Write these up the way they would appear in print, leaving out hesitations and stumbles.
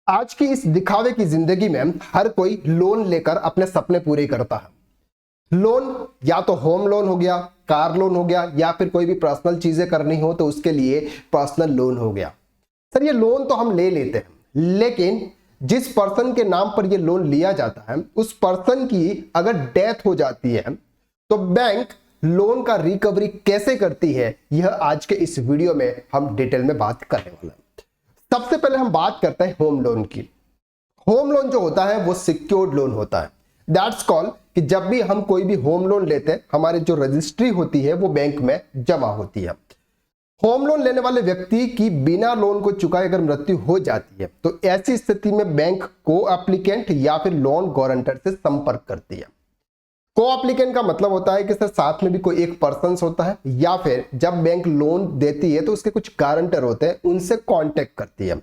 आज की इस दिखावे की जिंदगी में हर कोई लोन लेकर अपने सपने पूरे करता है। लोन या तो होम लोन हो गया, कार लोन हो गया, या फिर कोई भी पर्सनल चीजें करनी हो तो उसके लिए पर्सनल लोन हो गया। सर ये लोन तो हम ले लेते हैं, लेकिन जिस पर्सन के नाम पर ये लोन लिया जाता है उस पर्सन की अगर डेथ हो जाती है तो बैंक लोन का रिकवरी कैसे करती है, यह आज के इस वीडियो में हम डिटेल में बात करने वाले हैं। सबसे पहले हम बात करते हैं होम लोन की। होम लोन जो होता है वो सिक्योर्ड लोन होता है। दैट्स कॉल कि जब भी हम कोई भी होम लोन लेते हैं हमारी जो रजिस्ट्री होती है वो बैंक में जमा होती है। होम लोन लेने वाले व्यक्ति की बिना लोन को चुकाए अगर मृत्यु हो जाती है तो ऐसी स्थिति में बैंक को एप्लीकेंट या फिर लोन गारंटर से संपर्क करती है। को एप्लीकेंट का मतलब होता है कि सर साथ में भी कोई एक पर्सन होता है, या फिर जब बैंक लोन देती है तो उसके कुछ गारंटर होते हैं, उनसे कांटेक्ट करती है।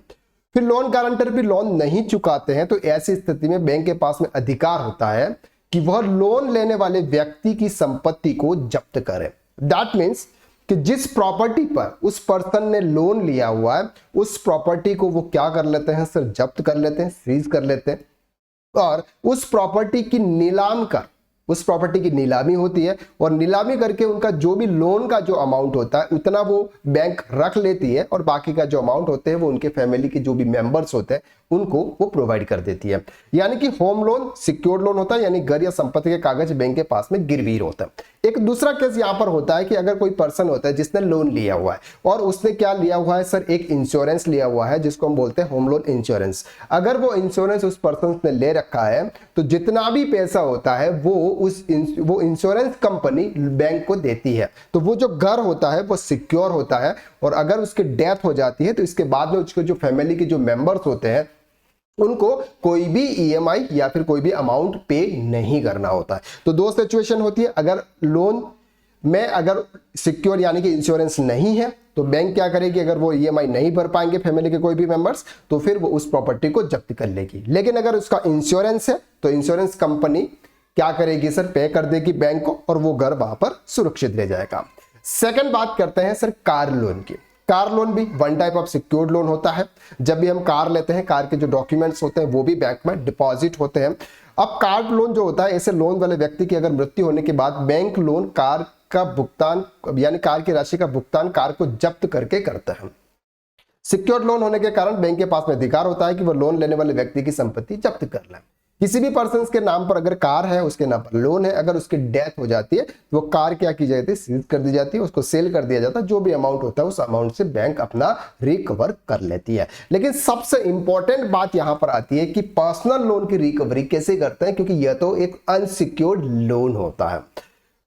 फिर लोन गारंटर भी लोन नहीं चुकाते हैं तो ऐसी स्थिति में बैंक के पास में अधिकार होता है कि वह लोन लेने वाले व्यक्ति की संपत्ति को जब्त करे। दैट मीन्स कि जिस प्रॉपर्टी पर उस पर्सन ने लोन लिया हुआ है उस प्रॉपर्टी को वो क्या कर लेते हैं सर, जब्त कर लेते हैं, सीज कर लेते हैं, और उस प्रॉपर्टी की नीलाम कर उस प्रॉपर्टी की नीलामी होती है और नीलामी करके उनका जो भी लोन का जो अमाउंट होता है उतना वो बैंक रख लेती है और बाकी का जो अमाउंट होते हैं वो उनके फैमिली के जो भी मेंबर्स होते हैं उनको वो प्रोवाइड कर देती है। यानी कि होम लोन सिक्योर्ड लोन होता है, यानी घर या संपत्ति के कागज बैंक के पास में गिरवी होता है। एक दूसरा केस यहाँ पर होता है कि अगर कोई पर्सन होता है जिसने लोन लिया हुआ है और उसने क्या लिया हुआ है सर, एक इंश्योरेंस लिया हुआ है जिसको हम बोलते हैं होम लोन इंश्योरेंस। अगर वो इंश्योरेंस उस पर्सन ने ले रखा है तो जितना भी पैसा होता है वो इंश्योरेंस कंपनी बैंक को देती है। तो वो जो घर होता है वो सिक्योर होता है और अगर उसकी डेथ हो जाती है तो इसके बाद में उसके जो फैमिली के जो मेंबर्स होते हैं उनको कोई भी ईएमआई या फिर कोई भी अमाउंट पे नहीं करना होता है। तो दो सिचुएशन होती है, अगर लोन में अगर सिक्योर यानी कि इंश्योरेंस नहीं है तो बैंक क्या करेगी, अगर वो ईएमआई नहीं भर पाएंगे फैमिली के कोई भी मेंबर्स तो फिर वो उस प्रॉपर्टी को जब्त कर लेगी। लेकिन अगर उसका इंश्योरेंस है तो इंश्योरेंस कंपनी क्या करेगी सर, पे कर देगी बैंक को और वो घर वहां पर सुरक्षित रह जाएगा। सेकंड बात करते हैं सर कार लोन की। कार लोन भी one type of secured loan होता है। जब भी हम कार लेते हैं कार के जो डॉक्यूमेंट्स होते हैं वो भी बैंक में डिपॉजिट होते हैं। अब कार लोन जो होता है ऐसे लोन वाले व्यक्ति की अगर मृत्यु होने के बाद बैंक लोन कार का भुगतान यानी कार की राशि का भुगतान कार को जब्त करके करता है। सिक्योर्ड लोन होने के कारण बैंक के पास में अधिकार होता है कि वो लोन लेने वाले व्यक्ति की संपत्ति जब्त कर ले। किसी भी पर्सन के नाम पर अगर कार है, उसके नाम पर लोन है, अगर उसकी डेथ हो जाती है तो वो कार क्या की जाती है, सीज कर दी जाती है, उसको सेल कर दिया जाता है। जो भी अमाउंट होता है उस अमाउंट से बैंक अपना रिकवर कर लेती है। लेकिन सबसे इंपॉर्टेंट बात यहां पर आती है कि पर्सनल लोन की रिकवरी कैसे करते हैं, क्योंकि यह तो एक अनसिक्योर्ड लोन होता है।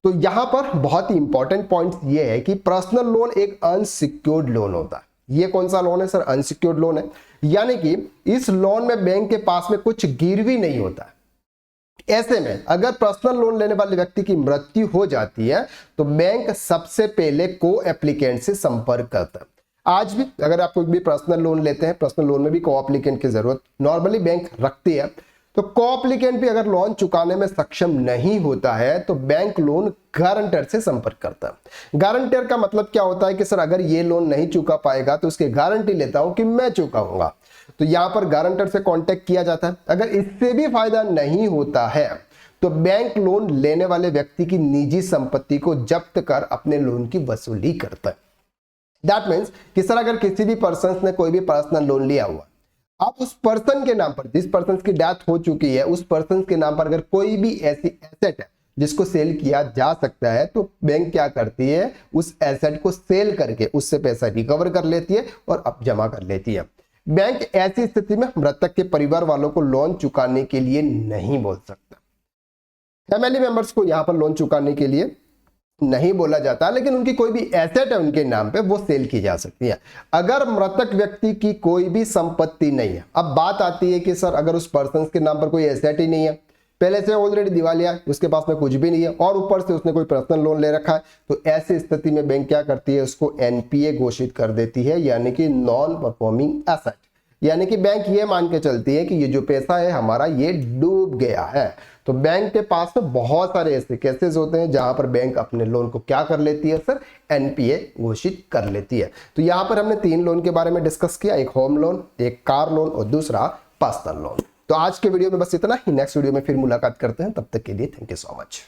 तो यहां पर बहुत ही इंपॉर्टेंट पॉइंट यह है कि पर्सनल लोन एक अनसिक्योर्ड लोन होता है। ये कौन सा लोन है सर, अनसिक्योर्ड लोन है। यानी कि इस लोन में बैंक के पास में कुछ गिरवी नहीं होता है। ऐसे में अगर पर्सनल लोन लेने वाले व्यक्ति की मृत्यु हो जाती है तो बैंक सबसे पहले को एप्लीकेंट से संपर्क करता है। आज भी अगर आप कोई भी पर्सनल लोन लेते हैं, पर्सनल लोन में भी को एप्लीकेंट की जरूरत नॉर्मली बैंक रखती है। तो को एप्लीकेंट भी अगर लोन चुकाने में सक्षम नहीं होता है तो बैंक लोन गारंटर से संपर्क करता है। गारंटर का मतलब क्या होता है कि सर अगर ये लोन नहीं चुका पाएगा तो उसकी गारंटी लेता हूं कि मैं चुकाऊंगा। तो यहां पर गारंटर से कांटेक्ट किया जाता है। अगर इससे भी फायदा नहीं होता है तो बैंक लोन लेने वाले व्यक्ति की निजी संपत्ति को जब्त कर अपने लोन की वसूली करता है। दैट मीन्स कि सर अगर किसी भी पर्सन ने कोई भी पर्सनल लोन लिया हुआ, आप उस पर्सन के नाम पर, जिस पर्सन की डेथ हो चुकी है उस पर्सन के नाम पर अगर कोई भी ऐसी एसेट है जिसको सेल किया जा सकता है तो बैंक क्या करती है, उस एसेट को सेल करके उससे पैसा रिकवर कर लेती है और अब जमा कर लेती है। बैंक ऐसी स्थिति में मृतक के परिवार वालों को लोन चुकाने के लिए नहीं बोल सकता। फैमिली मेंबर्स को यहां पर लोन चुकाने के लिए नहीं बोला जाता, लेकिन उनकी कोई भी एसेट है उनके नाम पे वो सेल की जा सकती है। अगर मृतक व्यक्ति की कोई भी संपत्ति नहीं है, अब बात आती है कि सर अगर उस पर्सन के नाम पर कोई एसेट ही नहीं है, पहले से ऑलरेडी दिवालिया, उसके पास में कुछ भी नहीं है और ऊपर से उसने कोई पर्सनल लोन ले रखा है, तो ऐसी स्थिति में बैंक क्या करती है, उसको एनपीए घोषित कर देती है, यानी कि नॉन परफॉर्मिंग एसेट। यानी कि बैंक ये मान के चलती है कि ये जो पैसा है हमारा ये डूब गया है। तो बैंक के पास में बहुत सारे ऐसे केसेस होते हैं जहां पर बैंक अपने लोन को क्या कर लेती है सर, एनपीए घोषित कर लेती है। तो यहां पर हमने तीन लोन के बारे में डिस्कस किया, एक होम लोन, एक कार लोन और दूसरा पर्सनल लोन। तो आज के वीडियो में बस इतना ही, नेक्स्ट वीडियो में फिर मुलाकात करते हैं, तब तक के लिए थैंक यू सो मच।